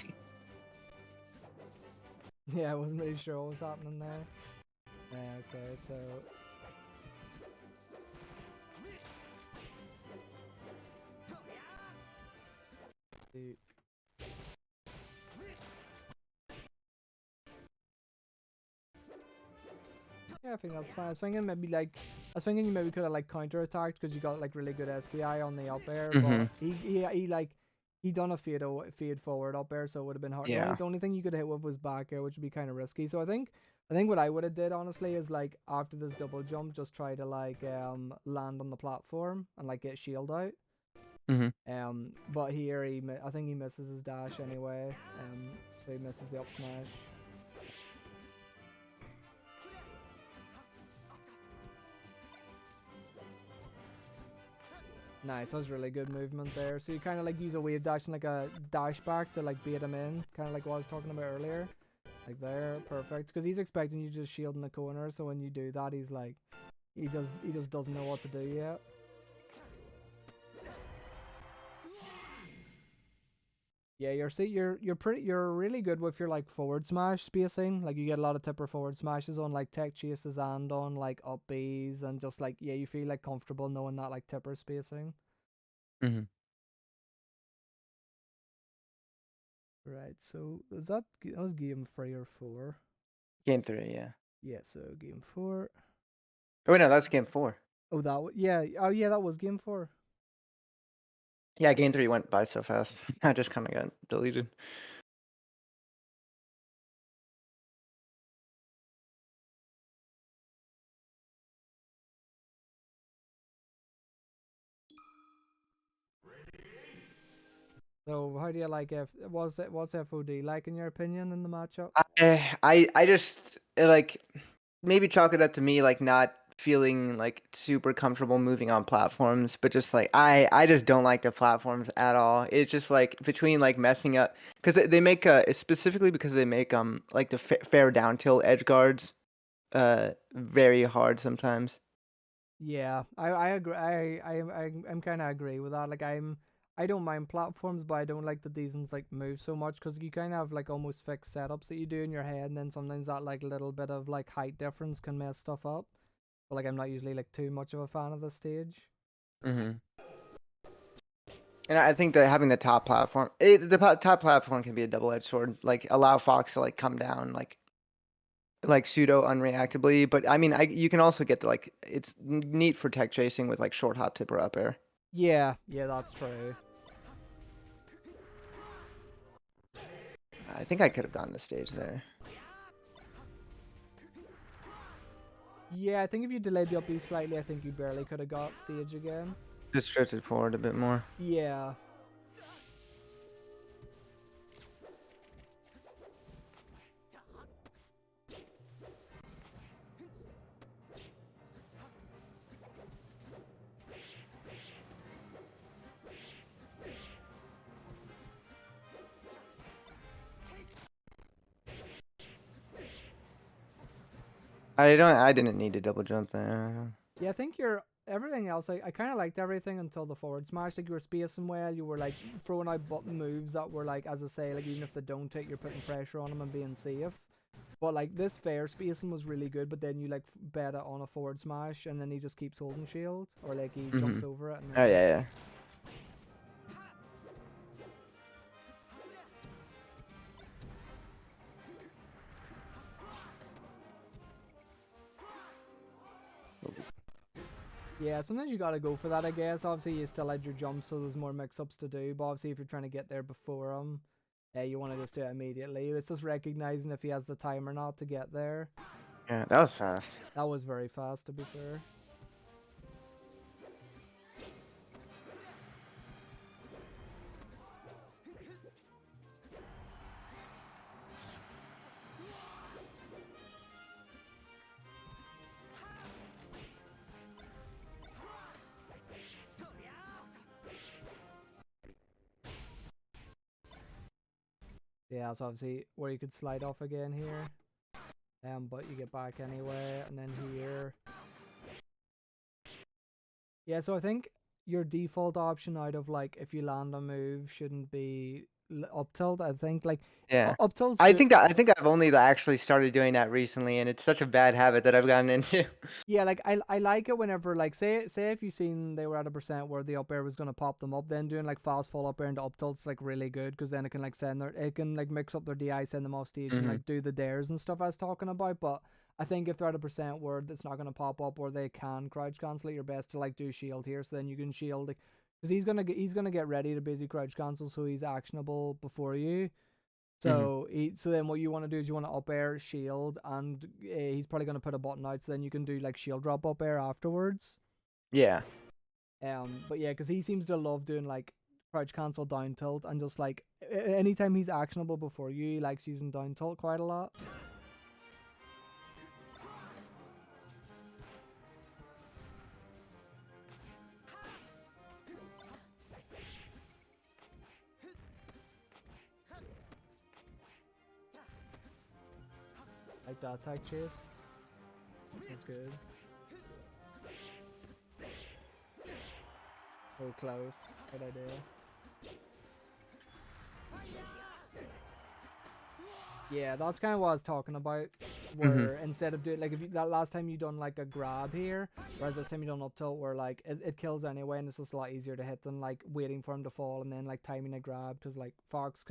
Yeah, I wasn't really sure what was happening there. Okay, so yeah, I think that's fine. I was thinking you maybe could have like counter attacked, because you got like really good SDI on the up air, but he like he done a fade forward up air, so it would have been hard. Yeah. The only thing you could hit with was back air, which would be kind of risky. So I think what I would have did honestly is like after this double jump, just try to like land on the platform and like get shield out. Mm-hmm. But here I think he misses his dash anyway. So he misses the up smash. Nice, that was really good movement there. So you kind of like use a wave dash and like a dash back to like bait him in, kind of like what I was talking about earlier. Like there, perfect. Because he's expecting you to just shield in the corner, so when you do that, he's like, he just doesn't know what to do yet. Yeah, you're really good with your like forward smash spacing. Like you get a lot of tipper forward smashes on like tech chases and on like up Bs and just like yeah, you feel like comfortable knowing that like tipper spacing. Mm-hmm. Right. So that was game 3 or 4? Game 3, yeah. Yeah. So game 4. Oh wait, no, that's game 4. Oh yeah. Oh yeah, that was game 4. Yeah, game 3 went by so fast. I just kind of got deleted. So how do you like what's FOD like in your opinion in the matchup? I just like maybe chalk it up to me like not feeling like super comfortable moving on platforms, but just like I just don't like the platforms at all. It's just like between like messing up because they make specifically because they make like the fair down tilt edge guards very hard sometimes. Yeah, I agree. I'm kind of agree with that. Like I don't mind platforms, but I don't like that these ones like move so much because you kind of have like almost fixed setups that you do in your head, and then sometimes that like little bit of like height difference can mess stuff up. But like I'm not usually like too much of a fan of this stage. Hmm. And I think that having the top platform, top platform can be a double-edged sword. Like allow Fox to like come down like pseudo unreactably, but I mean, you can also get the like it's neat for tech chasing with like short hop tipper up air. Yeah, yeah, that's true. I think I could have gotten the stage there. Yeah, I think if you delayed the up B slightly, I think you barely could have got stage again. Just drifted forward a bit more. Yeah. I didn't need to double jump there. Yeah, I think you're everything else. I kind of liked everything until the forward smash. Like you were spacing well. You were like throwing out button moves that were like, as I say, like even if they don't hit, you're putting pressure on them and being safe. But like this fair spacing was really good. But then you like bet it on a forward smash, and then he just keeps holding shield, or like he jumps over it. And then Oh yeah, yeah. yeah, sometimes you gotta go for that. I guess. Obviously, you still had your jump, so there's more mix-ups to do. But obviously, if you're trying to get there before him, you want to just do it immediately. It's just recognizing if he has the time or not to get there. Yeah, that was fast. That was very fast, to be fair. Yeah, so obviously where you could slide off again here. But you get back anyway, and then here. Yeah, so I think your default option out of like if you land a move shouldn't be up tilt. I think like Yeah. up tilt's good. I think I've only actually started doing that recently, and it's such a bad habit that I've gotten into. Yeah, like I like it whenever like say if you seen they were at a percent where the up air was gonna pop them up, then doing like fast fall up air into up tilt's like really good because then it can like it can like mix up their DI, send them off stage, and Hmm. like do the dares and stuff I was talking about. But I think if they're at a percent where it's not gonna pop up or they can crouch cancel it, you're best to like do shield here, so then you can shield. Like, because he's gonna get ready to basically crouch cancel, so he's actionable before you. Mm-hmm. So then what you want to do is you want to up air shield, and he's probably gonna put a button out, so then you can do like shield drop up air afterwards. Yeah. But yeah, because he seems to love doing like crouch cancel down tilt, and just like anytime he's actionable before you, he likes using down tilt quite a lot. Like that attack chase. That's good. Oh, close. Good idea. Yeah, that's kind of what I was talking about. Where instead of doing like if you, that last time you done like a grab here, whereas this time you done up tilt, where like it kills anyway, and it's just a lot easier to hit than like waiting for him to fall and then like timing a grab, because like Fox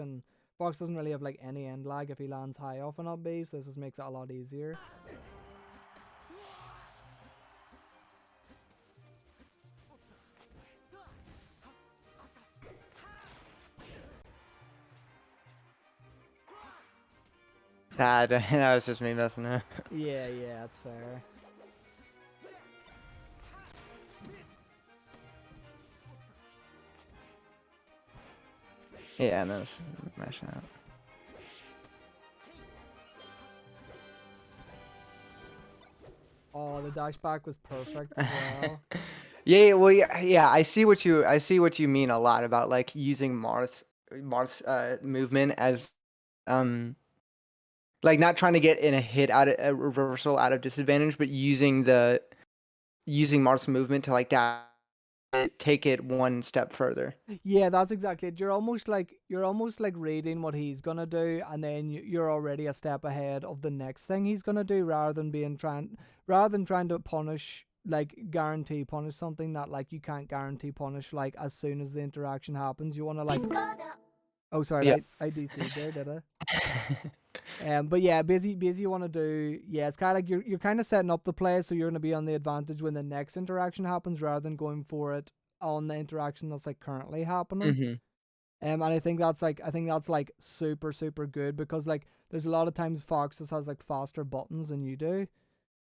doesn't really have like any end lag if he lands high off an up B, so this just makes it a lot easier. That was just me messing up. Yeah, that's fair. Yeah, no, it's mashing out. Oh, the dash back was perfect as well. Yeah, well, yeah, I see what you mean a lot about like using Marth's movement as like not trying to get in a hit out of a reversal out of disadvantage, but using Marth's movement to like take it one step further. Yeah, that's exactly it. You're almost like reading what he's gonna do, and then you're already a step ahead of the next thing he's gonna do, rather than trying to guarantee punish something that like you can't guarantee punish like as soon as the interaction happens. You want to like. Oh, sorry, Yeah. I DC'd there, did I? But yeah, busy you want to do. Yeah, it's kind of like you're kind of setting up the play, so you're gonna be on the advantage when the next interaction happens, rather than going for it on the interaction that's like currently happening. Mm-hmm. And I think that's like super super good, because like there's a lot of times Fox just has like faster buttons than you do.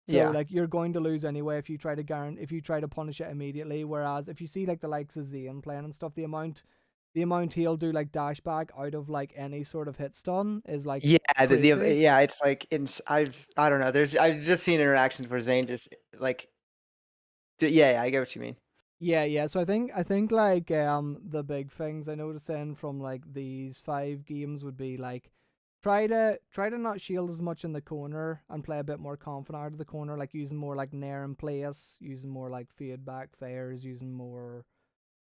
So Yeah. like you're going to lose anyway if you try to punish it immediately. Whereas if you see like the likes of Zayn playing and stuff, the amount he'll do like dash back out of like any sort of hit stun is like Yeah, crazy. yeah, it's like I don't know. I've just seen interactions where Zane just like yeah, I get what you mean. Yeah. So I think like the big things I noticed in from like these 5 games would be like try to not shield as much in the corner and play a bit more confident out of the corner, like using more like nair in place, using more like feedback fairs, using more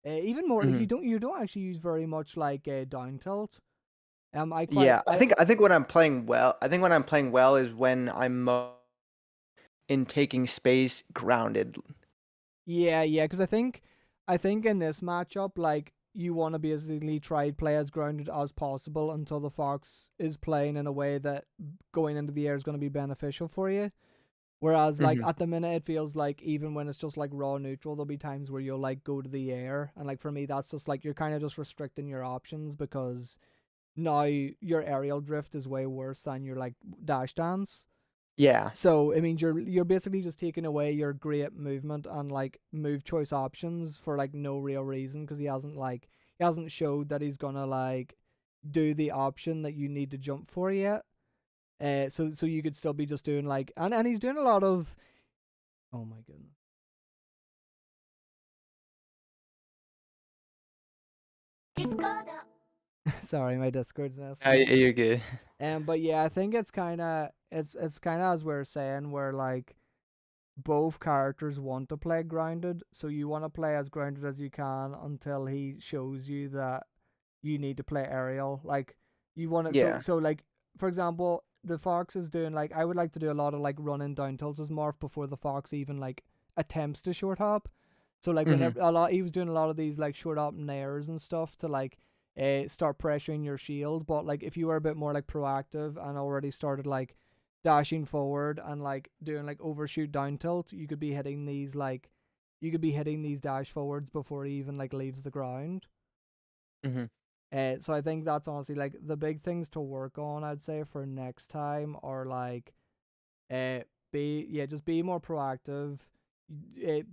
even more like Hmm. you don't actually use very much like down tilt. I quite Yeah, I think when I'm playing well, is when I'm in taking space grounded. Yeah, because I think in this matchup, like you want to basically try to play as grounded as possible until the Fox is playing in a way that going into the air is going to be beneficial for you. Whereas like Hmm. at the minute, it feels like even when it's just like raw neutral, there'll be times where you'll like go to the air, and like for me, that's just like you're kind of just restricting your options, because now your aerial drift is way worse than your like dash dance. Yeah. So it means you're basically just taking away your great movement and like move choice options for like no real reason, because he hasn't showed that he's gonna like do the option that you need to jump for yet. So you could still be just doing like, and he's doing a lot of. Oh my goodness. Sorry, my Discord's messing up. You're good. But yeah, I think it's kind of as we're saying, where like both characters want to play grounded, so you want to play as grounded as you can until he shows you that you need to play aerial. Like you want it, Yeah. so like for example, the Fox is doing like I would like to do a lot of like running down tilts as Marth before the Fox even like attempts to short hop. So like Hmm. whenever a lot he was doing a lot of these like short hop nairs and stuff to like start pressuring your shield. But like if you were a bit more like proactive and already started like dashing forward and like doing like overshoot down tilt, you could be hitting these like you could be hitting these dash forwards before he even like leaves the ground. Mhm. So I think that's honestly like the big things to work on. I'd say for next time are like, uh, just be more proactive. It,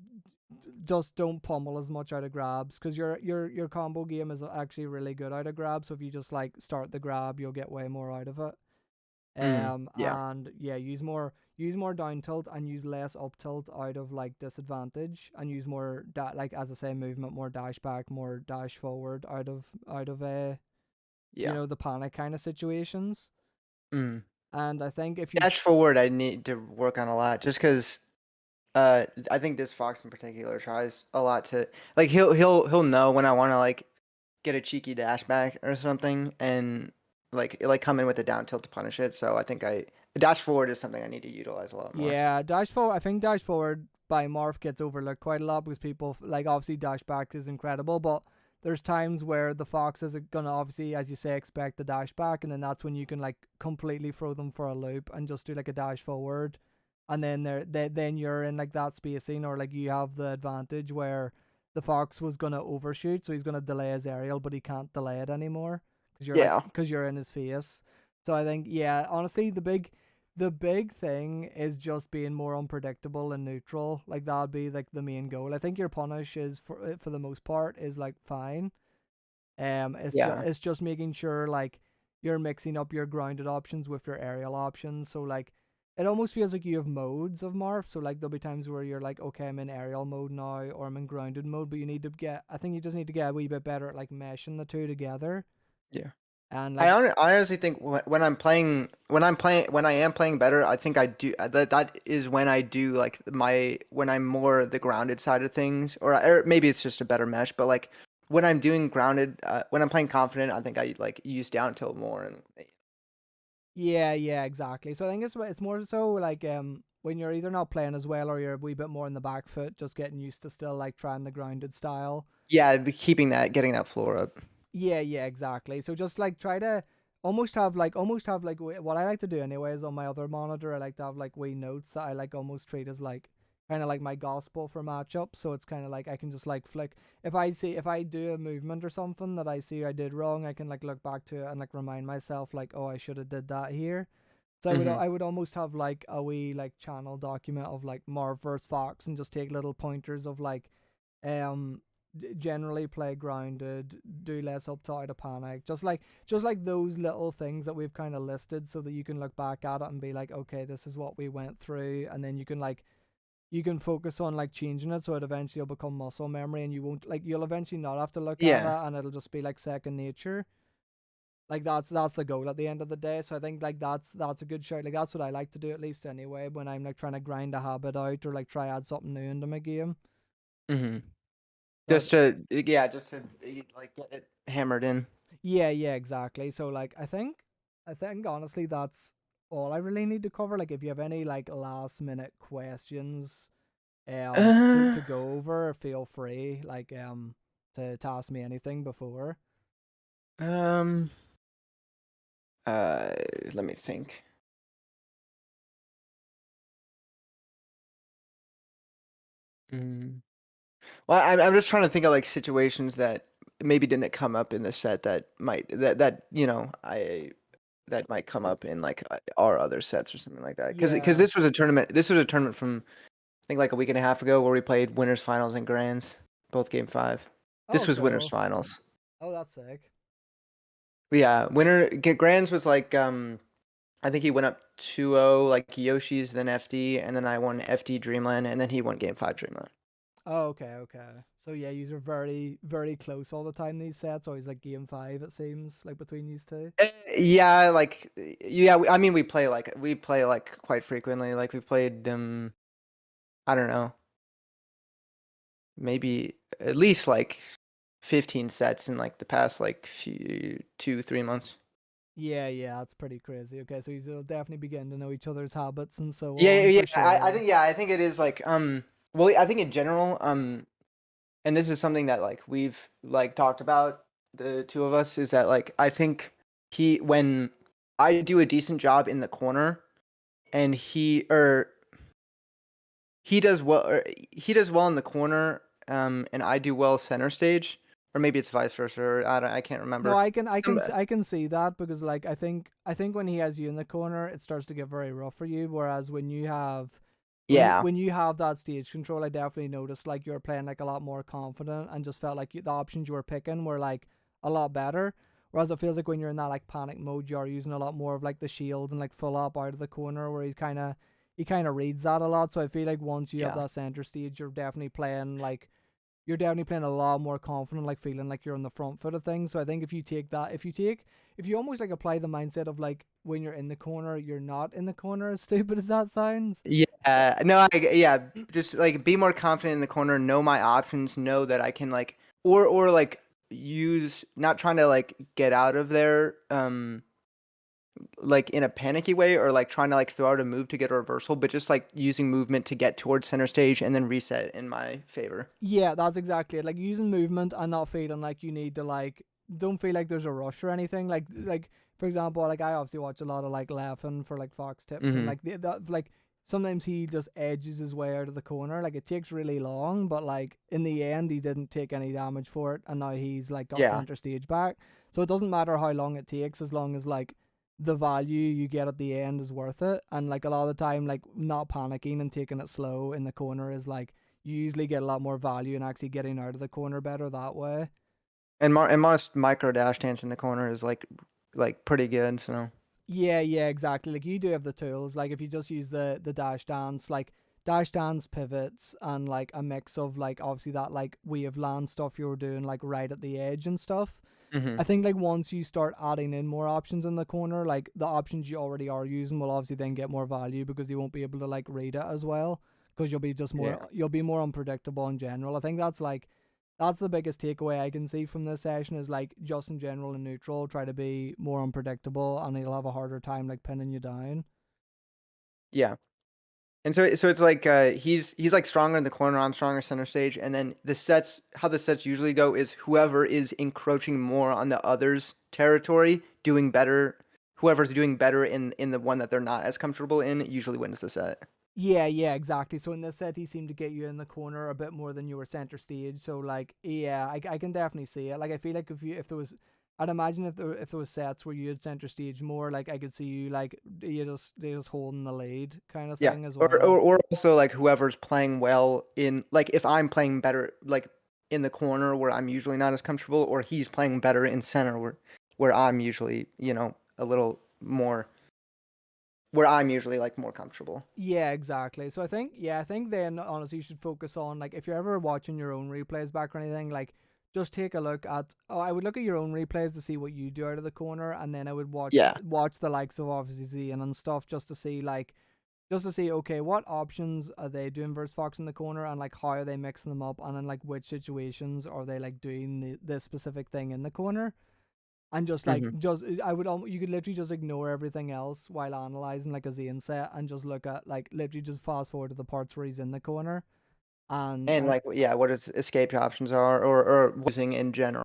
just don't pummel as much out of grabs because your combo game is actually really good out of grabs. So if you just like start the grab, you'll get way more out of it. Yeah. And yeah, use more down tilt and use less up tilt out of like disadvantage, and use more like as I say movement, more dash back, more dash forward out of Yeah. the panic kind of situations. Mm. And I think if you Dash forward, I need to work on a lot, just because I think this fox in particular tries a lot to like he'll know when I want to like get a cheeky dash back or something, and like come in with a down tilt to punish it. So I think dash forward is something I need to utilize a lot more. Yeah, dash forward. I think dash forward by Marth gets overlooked quite a lot because people like obviously dash back is incredible, but there's times where the fox is gonna obviously, as you say, expect the dash back, and then that's when you can like completely throw them for a loop and just do like a dash forward, and then then you're in like that spacing, or like you have the advantage where the fox was gonna overshoot, so he's gonna delay his aerial, but he can't delay it anymore Yeah. because you're in his face. So I think yeah, honestly, the big thing is just being more unpredictable and neutral. Like that'd be like the main goal. I think your punish is for the most part is like fine. Yeah. It's just making sure like you're mixing up your grounded options with your aerial options. So like it almost feels like you have modes of Marth. So like there'll be times where you're like, okay, I'm in aerial mode now, or I'm in grounded mode. But you need to get. I think you just need to get a wee bit better at like meshing the two together. Yeah. And I like I honestly think when I am playing better, I think I do that is when I do like when I'm more the grounded side of things, or maybe it's just a better mesh, but like when I'm doing grounded, when I'm playing confident, I think I like use down tilt more and yeah, yeah, exactly. So I think it's more so like when you're either not playing as well or you're a wee bit more in the back foot, just getting used to still like trying the grounded style. yeah, getting that floor up. Yeah, yeah, exactly. So just like try to almost have like what I like to do anyways on my other monitor. I like to have like wee notes that I like almost treat as like kind of like my gospel for matchups. So it's kind of like I can just like flick if I do a movement or something that I see I did wrong, I can like look back to it and like remind myself like, oh, I should have did that here. So Hmm. I would almost have like a wee like channel document of like Marv versus Fox and just take little pointers of like um generally play grounded, do less up to out of panic, just like those little things that we've kind of listed, so that you can look back at it and be like, okay, this is what we went through, and then you can focus on like changing it so it eventually will become muscle memory, and you won't like you'll eventually not have to look at Yeah. it, and it'll just be like second nature. Like that's the goal at the end of the day. So I think like that's a good shout. Like that's what I like to do at least anyway when I'm like trying to grind a habit out or like try add something new into my game. Hmm. So Just to like get it hammered in. yeah, yeah, exactly. So like I think honestly that's all I really need to cover. Like if you have any like last minute questions Uh, to go over, feel free like to ask me anything before. um, uh, Let me think. Mm. Well, I'm just trying to think of like situations that maybe didn't come up in the set that I that might come up in like our other sets or something like that. Because Yeah. this was a tournament from I think like a week and a half ago where we played winners finals and grands, both game 5. This Oh was winners cool. finals. Oh that's sick. But yeah, grands was like I think he went up 2-0 like Yoshi's then FD, and then I won FD Dreamland, and then he won game 5 Dreamland. Oh, okay, okay. So yeah, yous are very, very close all the time. These sets always like game five. It seems like between these two. Yeah, like I mean we play like quite frequently. Like we played I don't know, maybe at least like 15 sets in like the past like few 2-3 months. Yeah, yeah, that's pretty crazy. Okay, so you'll definitely be getting to know each other's habits and so Yeah, on yeah, for I sure. think I think it is like well I think in general and this is something that like we've like talked about the two of us is that like I think he when I do a decent job in the corner and he or he does well. He does well in the corner, and I do well center stage, or maybe it's vice versa. Or I can't No, remember. I can see that because like I think when he has you in the corner, it starts to get very rough for you. Whereas when you have Yeah, when you have that stage control, I definitely noticed like you're playing like a lot more confident and just felt like the options you were picking were like a lot better. Whereas it feels like when you're in that like panic mode, you're using a lot more of like the shield and like full up out of the corner where he kind of reads that a lot. So I feel like once you have yeah. that center stage, you're definitely playing a lot more confident, like feeling like you're on the front foot of things. So I think if you almost like apply the mindset of like when you're in the corner, you're not in the corner, as stupid as that sounds. Yeah, no, yeah, just like be more confident in the corner, know my options, know that I can like or like use not trying to like get out of there like in a panicky way or like trying to like throw out a move to get a reversal, but just like using movement to get towards center stage and then reset in my favor. Yeah, that's exactly it. Like using movement and not feeling like you need to like don't feel like there's a rush or anything. Like for example, like I obviously watch a lot of like Laughing for like Fox tips and Hmm. like like sometimes he just edges his way out of the corner. Like it takes really long, but like in the end he didn't take any damage for it and now he's like got Yeah. center stage back. So it doesn't matter how long it takes as long as like the value you get at the end is worth it. And like a lot of the time like not panicking and taking it slow in the corner is like you usually get a lot more value in actually getting out of the corner better that way. And most micro dash dance in the corner is like pretty good, so Yeah, yeah, exactly. Like you do have the tools. Like if you just use the dash dance, like dash dance pivots and like a mix of like obviously that like wave land stuff you were doing like right at the edge and stuff. hmm I think like once you start adding in more options in the corner, like the options you already are using will obviously then get more value because you won't be able to like read it as well because yeah. you'll be more unpredictable in general. I think that's the biggest takeaway I can see from this session is like just in general and neutral try to be more unpredictable and he'll have a harder time like pinning you down. Yeah. And so it's like he's like stronger in the corner, I'm stronger center stage, and then the sets usually go is whoever is encroaching more on the other's territory, doing better. Whoever's doing better in the one that they're not as comfortable in usually wins the set. Yeah, yeah, exactly. So in this set, he seemed to get you in the corner a bit more than you were center stage. So like, yeah, I can definitely see it. Like, I feel like if there was, I'd imagine if there was sets where you had center stage more, like I could see you like you just holding the lead kind of Yeah. thing as Or, well. or or also like whoever's playing well in like if I'm playing better like in the corner where I'm usually not as comfortable, or he's playing better in center where I'm usually, a little more where I'm usually like more comfortable. Yeah, exactly. So I think then honestly you should focus on like if you're ever watching your own replays back or anything, like just take a look at I would look at your own replays to see what you do out of the corner and then I would Yeah. watch the likes of obviously Zian and stuff just to see okay what options are they doing versus Fox in the corner and like how are they mixing them up and in like which situations are they like doing this specific thing in the corner and just like Hmm. just I would you could literally just ignore everything else while analyzing like a Zane set and just look at like literally just fast forward to the parts where he's in the corner And and like yeah, what his escape options are or using in general.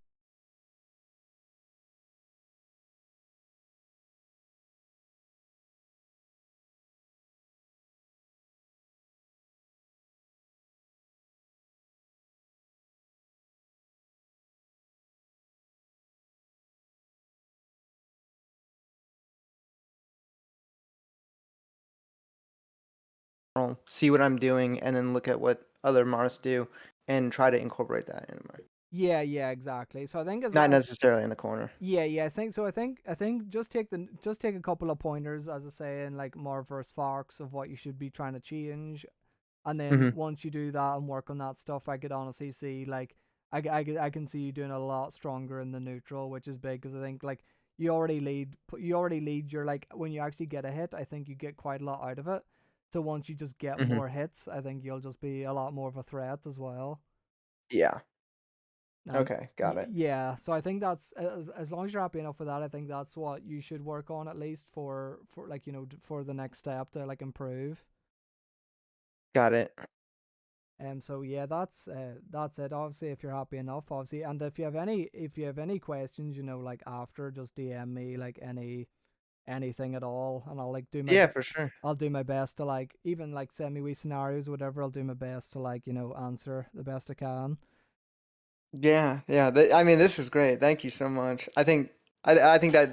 See what I'm doing and then look at what other Marths do and try to incorporate that in my yeah, yeah, exactly. So I think not necessarily in the corner. yeah, yeah, I think so. I think just take a couple of pointers as I say in like more verse Fox of what you should be trying to change. And then Hmm. once you do that and work on that stuff, I could honestly see like I can see you doing a lot stronger in the neutral, which is big because I think like you already lead your like when you actually get a hit, I think you get quite a lot out of it. So once you just get Hmm. more hits, I think you'll just be a lot more of a threat as well. Yeah. And Okay, got it. yeah, so I think that's as long as you're happy enough with that, I think that's what you should work on at least for like for the next step to like improve. Got it. So yeah, that's it. Obviously, if you're happy enough, obviously, and if you have any questions, like after, just DM me like any anything at all, and I'll like do my Yeah, for sure. I'll do my best to like even like send me wee scenarios or whatever. I'll do my best to like answer the best I can. Yeah, yeah. I mean, this was great. Thank you so much. I think that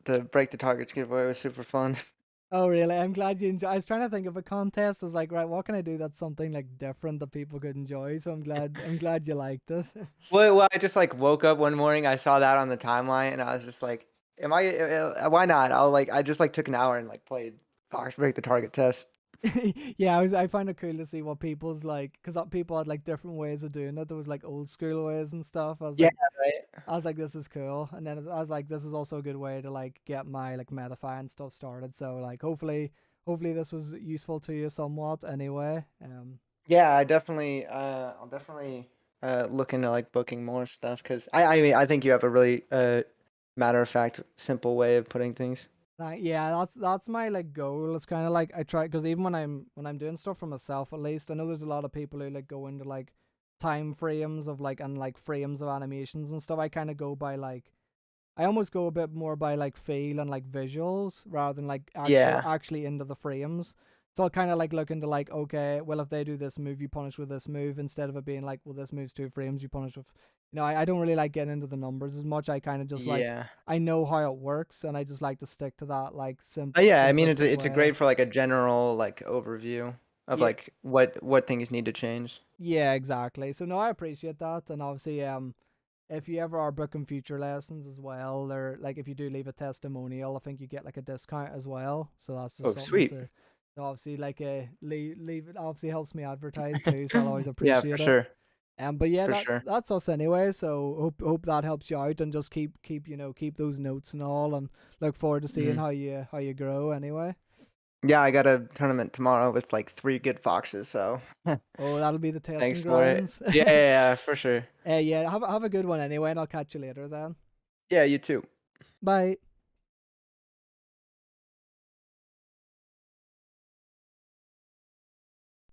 the break the targets giveaway was super fun. Oh really? I'm glad you enjoy. I was trying to think of a contest. I was like, right, what can I do that's something like different that people could enjoy? So I'm glad you liked it. Well, I just like woke up one morning, I saw that on the timeline, and I was just like, "Am I? Why not?" I just like took an hour and like played break the target test. Yeah, I find it cool to see what people's like, because people had like different ways of doing it. There was like old school ways and stuff. Yeah, right. I was like, this is cool, and then I was like, this is also a good way to like get my like Metafy and stuff started. So like, hopefully this was useful to you somewhat. Anyway, Yeah, I'll definitely look into like booking more stuff because I mean I think you have a really matter of fact simple way of putting things. yeah, that's my like goal. It's kind of like I try because even when I'm doing stuff for myself, at least I know there's a lot of people who like go into like time frames of like and like frames of animations and stuff. I kind of go by like I almost go a bit more by like feel and like visuals rather than like Yeah, actually into the frames. So I'll kind of like look into like, okay, well if they do this move, you punish with this move instead of it being like, well this move's 2 frames, you punish with. I don't really like getting into the numbers as much. I kind of just like yeah. I know how it works, and I just like to stick to that like Yeah, I mean simplistic it's a way. great for like a general like overview of Yeah, like what things need to change. yeah, exactly. So no, I appreciate that, and obviously, if you ever are booking future lessons as well, or like if you do leave a testimonial, I think you get like a discount as well. So that's just Oh, something sweet. to obviously like leave it obviously helps me advertise too, so I'll always Yeah, for appreciate it. sure. But yeah, For sure. that's us anyway. So hope that helps you out, and just keep those notes and all, and look forward to seeing Hmm. how you grow anyway. Yeah, I got a tournament tomorrow with like 3 good foxes, so Oh, that'll be the testing thanks for it. grounds. Yeah, yeah, yeah, for sure. Yeah, have a good one anyway, and I'll catch you later then. Yeah, you too. Bye.